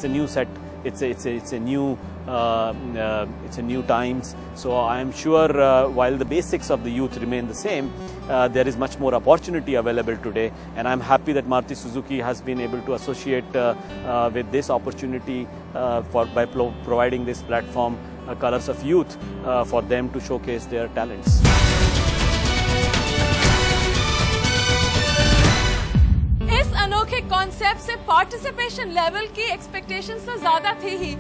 it's a new set. It's a new times. So I am sure while the basics of the youth remain the same, there is much more opportunity available today, and I'm happy that Maruti Suzuki has been able to associate with this opportunity by providing this platform, Colors of Youth, for them to showcase their talents. इस अनोखे concept से participation level की expectations तो ज्यादा थी ही,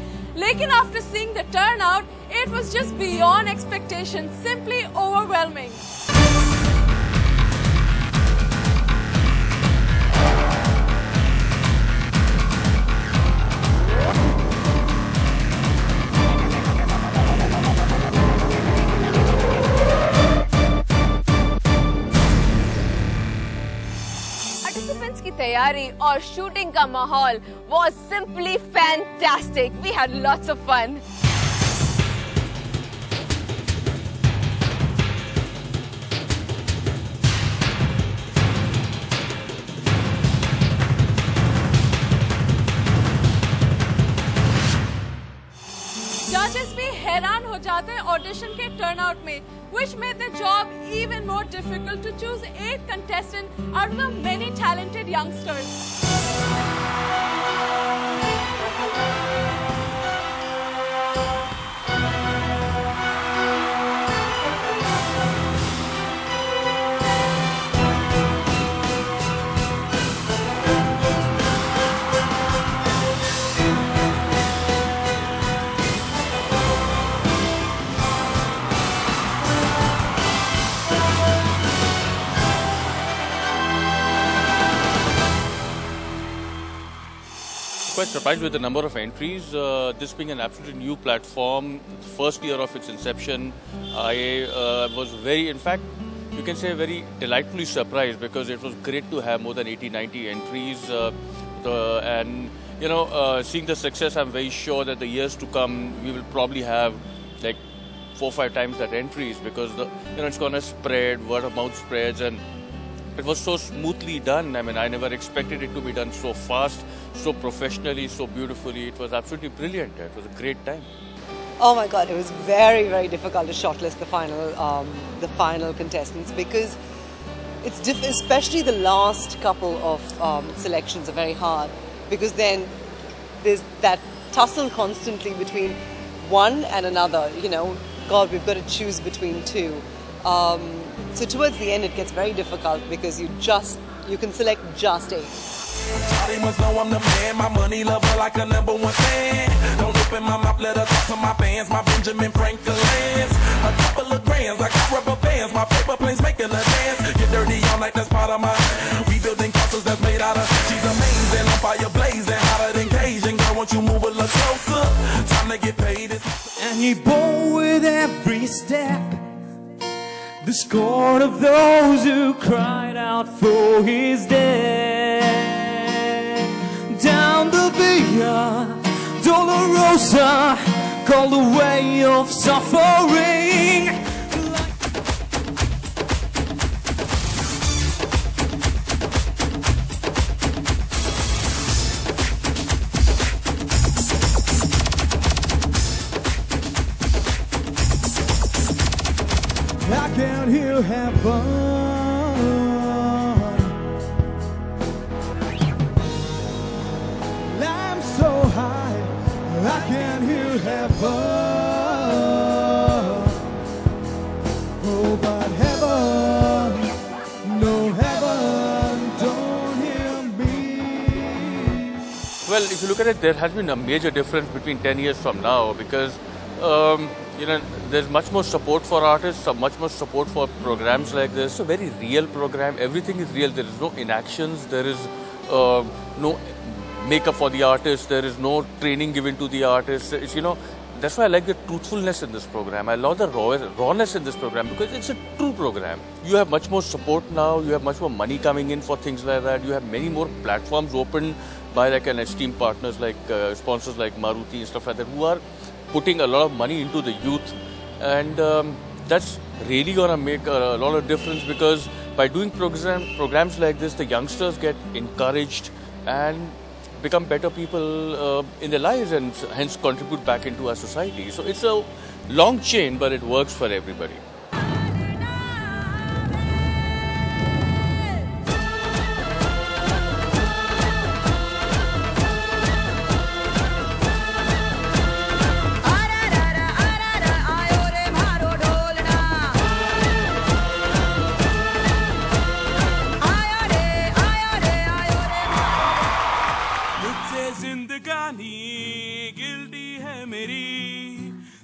लेकिन after seeing the turnout it was just beyond expectation, simply overwhelming. Participants की तैयारी और शूटिंग का माहौल was simply fantastic. We had lots of fun. जजेस भी हैरान हो जाते हैं ऑडिशन के टर्नआउट में, which made the job even more difficult to choose 8 contestants out of the many talented youngsters. Quite surprised with the number of entries. This being an absolutely new platform, first year of its inception, I was in fact, you can say very delightfully surprised, because it was great to have more than 80-90 entries. And seeing the success, I'm very sure that the years to come, we will probably have like 4-5 times that entries, because it's going to spread, word of mouth spreads, and it was so smoothly done. I mean, I never expected it to be done so fast, so professionally, so beautifully. It was absolutely brilliant. It was a great time. Oh my God, it was very, very difficult to shortlist the final contestants, because it's especially the last couple of selections are very hard, because then there's that tussle constantly between one and another. God, we've got to choose between two. So towards the end, it gets very difficult, because you can select just 8. They must know I'm the man, my money lover like a #1 fan. Don't open my mouth, let her talk to my fans, my Benjamin Franklin's. A couple of grands, I got rubber bands, my paper planes making a dance. Get dirty all night, that's part of my. We building castles that's made out of. She's amazing, on fire blazing, hotter than Cajun. Girl, won't you move a little closer? Time to get paid. And he bore with every step the scorn of those who cried out for his death. Down the Via Dolorosa, called the way of suffering. I can hear heaven. I'm so high, I can hear heaven. Oh, but heaven, no heaven, don't hear me. Well, if you look at it, there has been a major difference between 10 years from now, because there's much more support for artists, much more support for programs like this. It's a very real program. Everything is real. There is no inactions. There is no makeup for the artist. There is no training given to the artist. It's, that's why I like the truthfulness in this program. I love the rawness in this program, because it's a true program. You have much more support now. You have much more money coming in for things like that. You have many more platforms open by like an esteemed partners like sponsors like Maruti and stuff like that, who are putting a lot of money into the youth, and that's really gonna make a lot of difference, because by doing programs like this, the youngsters get encouraged, and become better people in their lives and hence contribute back into our society. So it's a long chain, but it works for everybody.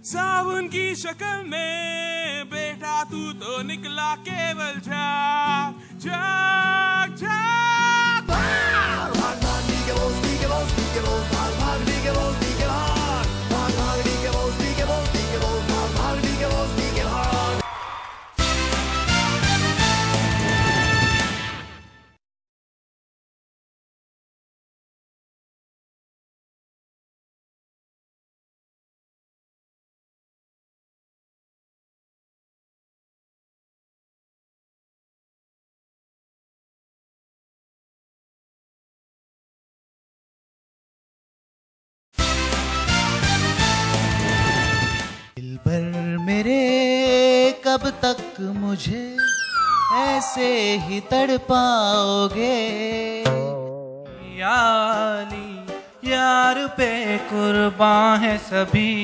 सावन की शक्ल में बेटा तू तो निकला केवल झाग झाग झाग भाग भाग ली के बोल ली के बोल ली के बोल भाग भाग ली के बोल ली के भाग भाग भाग ली के बोल ली के बोल ली के बोल भाग भाग ली के बोल ली के भाग. दिलबर मेरे कब तक मुझे ऐसे ही तड़पाओगे याली यार पे कुर्बान है सभी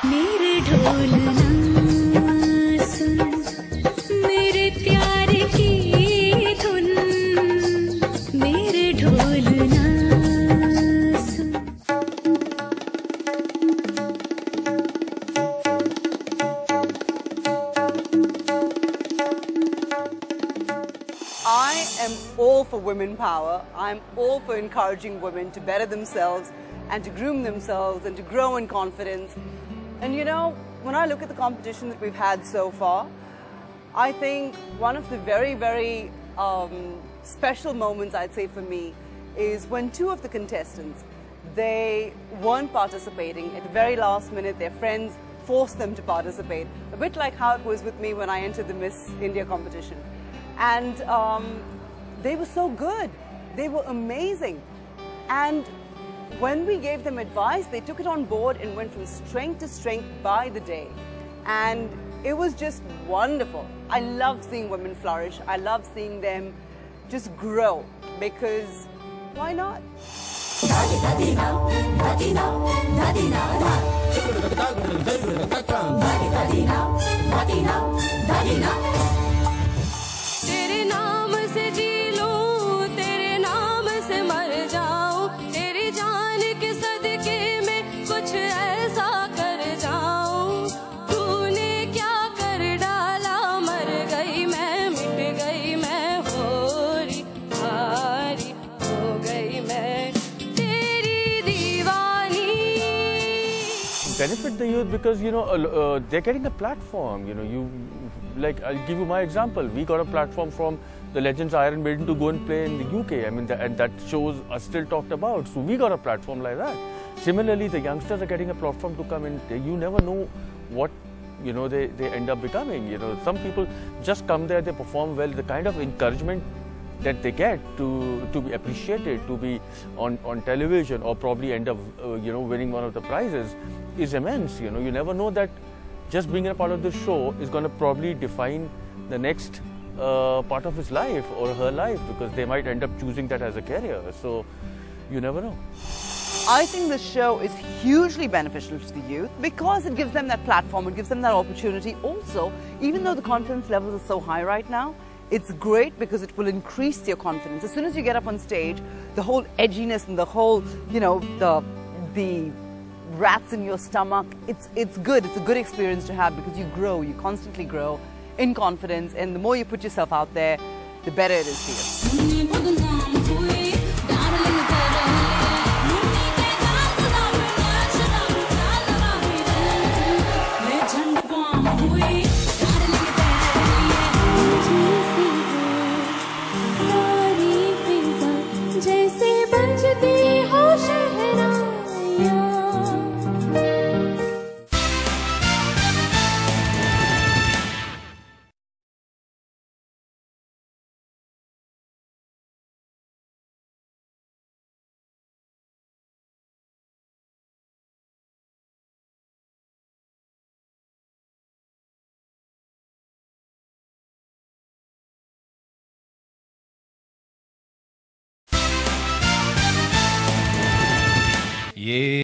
मेरे ढोल ना सुन मेरे प्यार की धुन मेरे ढोल ना सुन. I am all for women power. I'm all for encouraging women to better themselves and to groom themselves and to grow in confidence. And you know, when I look at the competition that we've had so far, I think one of the very, very special moments, I'd say for me, is when two of the contestants, they weren't participating. At the very last minute, their friends forced them to participate. A bit like how it was with me when I entered the Miss India competition. And they were so good. They were amazing. And when we gave them advice, they took it on board and went from strength to strength by the day. And it was just wonderful. I love seeing women flourish. I love seeing them just grow, because why not? तेरे नाम से जी लूं, तेरे नाम से मर जाऊं, तेरी जान के सदके में कुछ ऐसा कर जाऊं. तूने क्या कर डाला, मर गई मैं, मिट गई मैं, होरी हारी हो गई मैं, तेरी दीवानी. Benefit the youth because, you know, they're getting a platform. You know, like, I'll give you my example. We got a platform from the Legends Iron Maiden to go and play in the UK. I mean, and that shows are still talked about. So we got a platform like that. Similarly, the youngsters are getting a platform to come in. You never know what, you know, they end up becoming. You know, some people just come there, they perform well. The kind of encouragement that they get to be appreciated, to be on television, or probably end up, you know, winning one of the prizes is immense. You know, you never know that just being a part of the show is going to probably define the next part of his life or her life, because they might end up choosing that as a career. So you never know. I think the show is hugely beneficial to the youth because it gives them that platform, it gives them that opportunity. Also, even though the confidence levels are so high right now, it's great because it will increase your confidence. As soon as you get up on stage, the whole edginess and the whole, you know, the rats in your stomach, it's good. It's a good experience to have because you grow, you constantly grow in confidence, and the more you put yourself out there, the better it is for you. ये